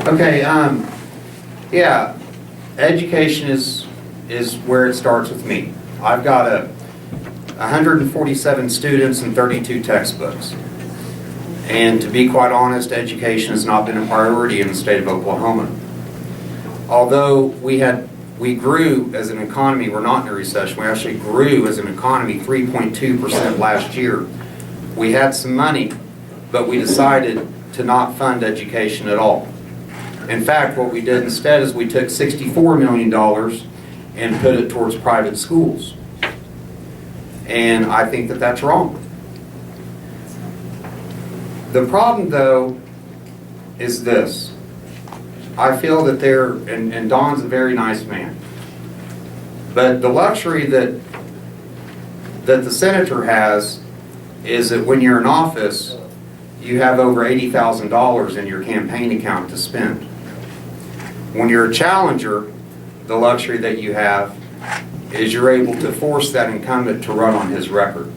Okay, yeah, education is where it starts with me. I've got 147 students and 32 textbooks. And to be quite honest, education has not been a priority in the state of Oklahoma. Although we grew as an economy, we're not in a recession, we actually grew as an economy 3.2% last year. We had some money, but we decided to not fund education at all. In fact, what we did instead is we took $64 million and put it towards private schools. And I think that that's wrong. The problem, though, is this. I feel that and Don's a very nice man, but the luxury that the senator has is that when you're in office, you have over $80,000 in your campaign account to spend. When you're a challenger, the luxury that you have is you're able to force that incumbent to run on his record.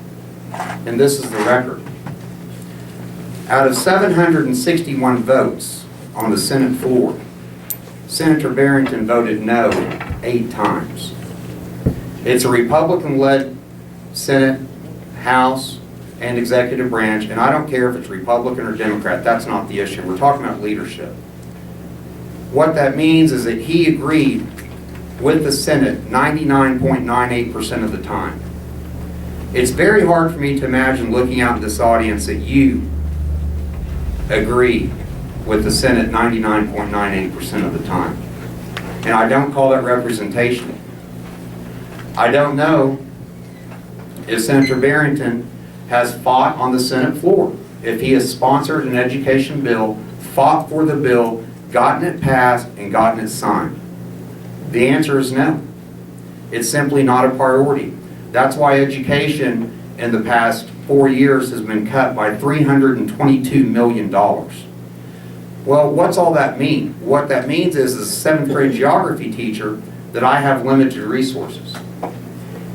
And this is the record. Out of 761 votes on the Senate floor, Senator Barrington voted no 8 times. It's a Republican-led Senate, House, and executive branch, and I don't care if it's Republican or Democrat, that's not the issue. We're talking about leadership. What that means is that he agreed with the Senate 99.98% of the time. It's very hard for me to imagine looking out at this audience that you agree with the Senate 99.98% of the time. And I don't call that representation. I don't know if Senator Barrington has fought on the Senate floor, if he has sponsored an education bill, fought for the bill, gotten it passed, and gotten it signed. The answer is no. It's simply not a priority. That's why education in the past 4 years has been cut by $322 million. Well, what's all that mean? What that means is, as a 7th grade geography teacher, that I have limited resources.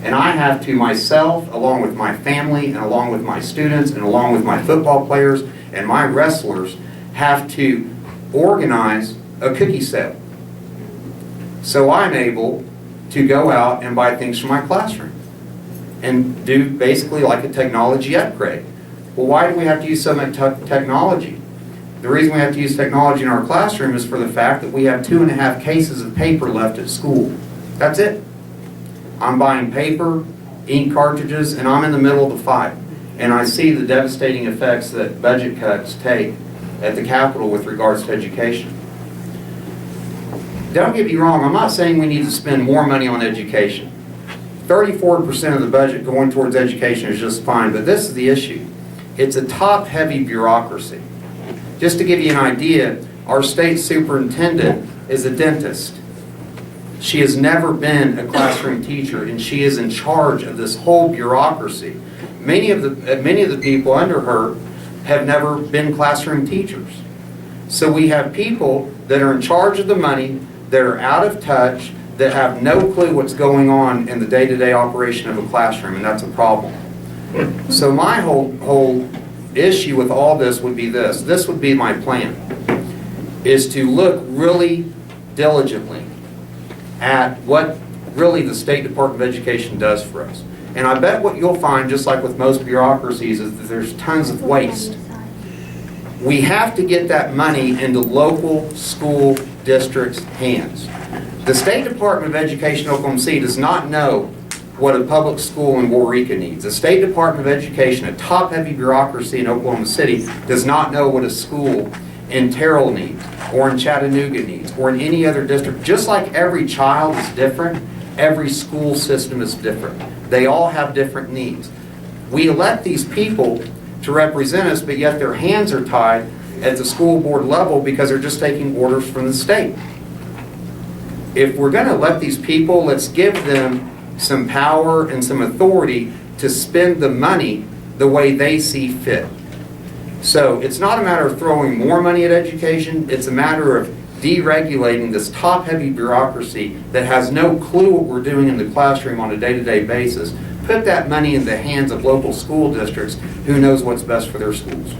And I have to myself, along with my family, and along with my students, and along with my football players and my wrestlers, have to organize a cookie sale. So I'm able to go out and buy things for my classroom and do basically like a technology upgrade. Well, why do we have to use so much technology? The reason we have to use technology in our classroom is for the fact that we have 2.5 cases of paper left at school. That's it. I'm buying paper, ink cartridges, and I'm in the middle of the fight. And I see the devastating effects that budget cuts take at the Capitol with regards to education. Don't get me wrong, I'm not saying we need to spend more money on education. 34% of the budget going towards education is just fine, but this is the issue. It's a top-heavy bureaucracy. Just to give you an idea, our state superintendent is a dentist. She has never been a classroom teacher, and she is in charge of this whole bureaucracy. Many of the people under her have never been classroom teachers. So we have people that are in charge of the money, that are out of touch, that have no clue what's going on in the day-to-day operation of a classroom, and that's a problem. So my whole issue with all this would be this. This would be my plan, is to look really diligently at what really the State Department of Education does for us. And I bet what you'll find, just like with most bureaucracies, is that there's tons of waste. We have to get that money into local school districts' hands. The State Department of Education in Oklahoma City does not know what a public school in Waurika needs. The State Department of Education, a top-heavy bureaucracy in Oklahoma City, does not know what a school in Terrell needs, or in Chattanooga needs, or in any other district. Just like every child is different, every school system is different. They all have different needs. We elect these people to represent us, but yet their hands are tied at the school board level because they're just taking orders from the state. If we're going to elect these people, let's give them some power and some authority to spend the money the way they see fit. So it's not a matter of throwing more money at education, it's a matter of deregulating this top-heavy bureaucracy that has no clue what we're doing in the classroom on a day-to-day basis. Put that money in the hands of local school districts who knows what's best for their schools.